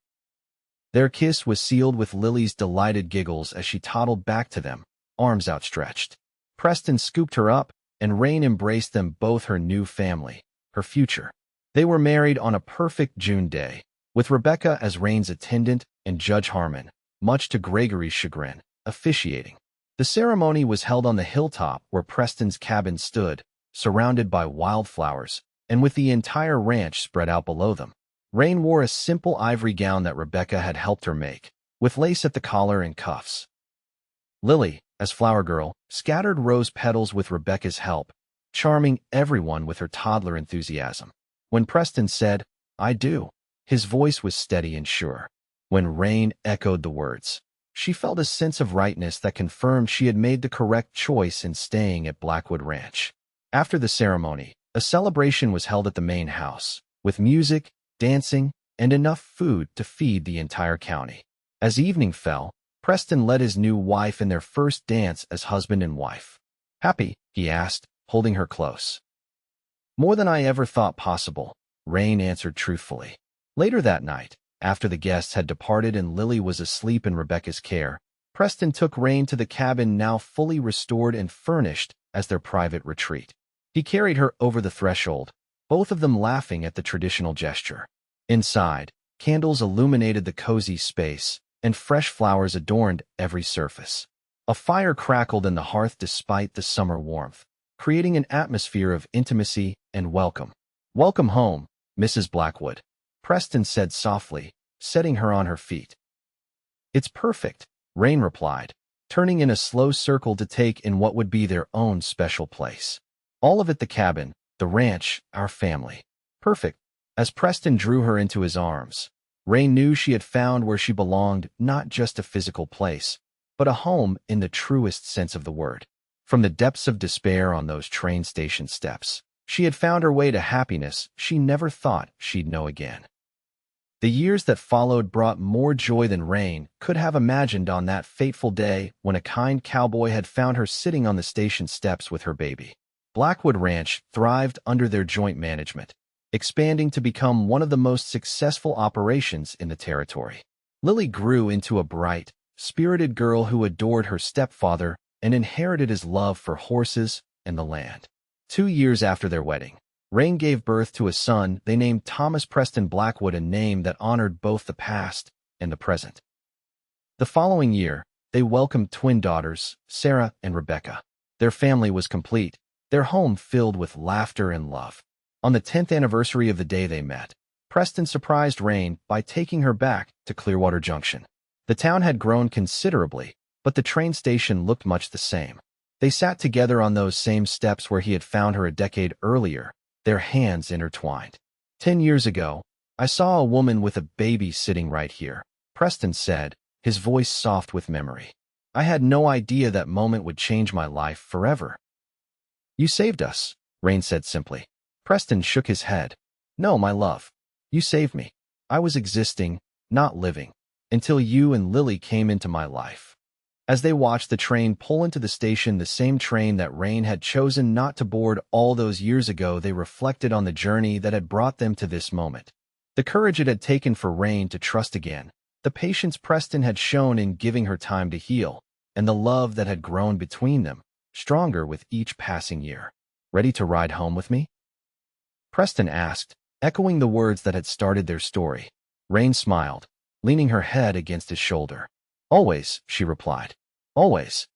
Their kiss was sealed with Lily's delighted giggles as she toddled back to them, arms outstretched. Preston scooped her up, and Rain embraced them both, her new family, her future. They were married on a perfect June day, with Rebecca as Rain's attendant and Judge Harmon, much to Gregory's chagrin, officiating. The ceremony was held on the hilltop where Preston's cabin stood, surrounded by wildflowers, and with the entire ranch spread out below them. Rain wore a simple ivory gown that Rebecca had helped her make, with lace at the collar and cuffs. Lily, as flower girl, scattered rose petals with Rebecca's help, charming everyone with her toddler enthusiasm. When Preston said, "I do," his voice was steady and sure. When Rain echoed the words, she felt a sense of rightness that confirmed she had made the correct choice in staying at Blackwood Ranch. After the ceremony, a celebration was held at the main house, with music, dancing, and enough food to feed the entire county. As evening fell, Preston led his new wife in their first dance as husband and wife. "Happy?" he asked, holding her close. "More than I ever thought possible," Rain answered truthfully. Later that night, after the guests had departed and Lily was asleep in Rebecca's care, Preston took Rain to the cabin, now fully restored and furnished, as their private retreat. He carried her over the threshold, both of them laughing at the traditional gesture. Inside, candles illuminated the cozy space, and fresh flowers adorned every surface. A fire crackled in the hearth despite the summer warmth, creating an atmosphere of intimacy and welcome. "Welcome home, Mrs. Blackwood," Preston said softly, setting her on her feet. "It's perfect," Rain replied, turning in a slow circle to take in what would be their own special place. All of it: the cabin, the ranch, our family. Perfect. As Preston drew her into his arms, Rain knew she had found where she belonged, not just a physical place, but a home in the truest sense of the word. From the depths of despair on those train station steps, she had found her way to happiness she never thought she'd know again. The years that followed brought more joy than Rain could have imagined on that fateful day when a kind cowboy had found her sitting on the station steps with her baby. Blackwood Ranch thrived under their joint management, expanding to become one of the most successful operations in the territory. Lily grew into a bright, spirited girl who adored her stepfather and inherited his love for horses and the land. 2 years after their wedding, Rain gave birth to a son they named Thomas Preston Blackwood, a name that honored both the past and the present. The following year, they welcomed twin daughters, Sarah and Rebecca. Their family was complete, their home filled with laughter and love. On the 10th anniversary of the day they met, Preston surprised Rain by taking her back to Clearwater Junction. The town had grown considerably, but the train station looked much the same. They sat together on those same steps where he had found her a decade earlier, their hands intertwined. 10 years ago, I saw a woman with a baby sitting right here, Preston said, his voice soft with memory. I had no idea that moment would change my life forever. You saved us, Rain said simply. Preston shook his head. No, my love. You saved me. I was existing, not living, until you and Lily came into my life. As they watched the train pull into the station, the same train that Rain had chosen not to board all those years ago, they reflected on the journey that had brought them to this moment. The courage it had taken for Rain to trust again, the patience Preston had shown in giving her time to heal, and the love that had grown between them, stronger with each passing year. Ready to ride home with me? Preston asked, echoing the words that had started their story. Rain smiled, leaning her head against his shoulder. Always, she replied. Always.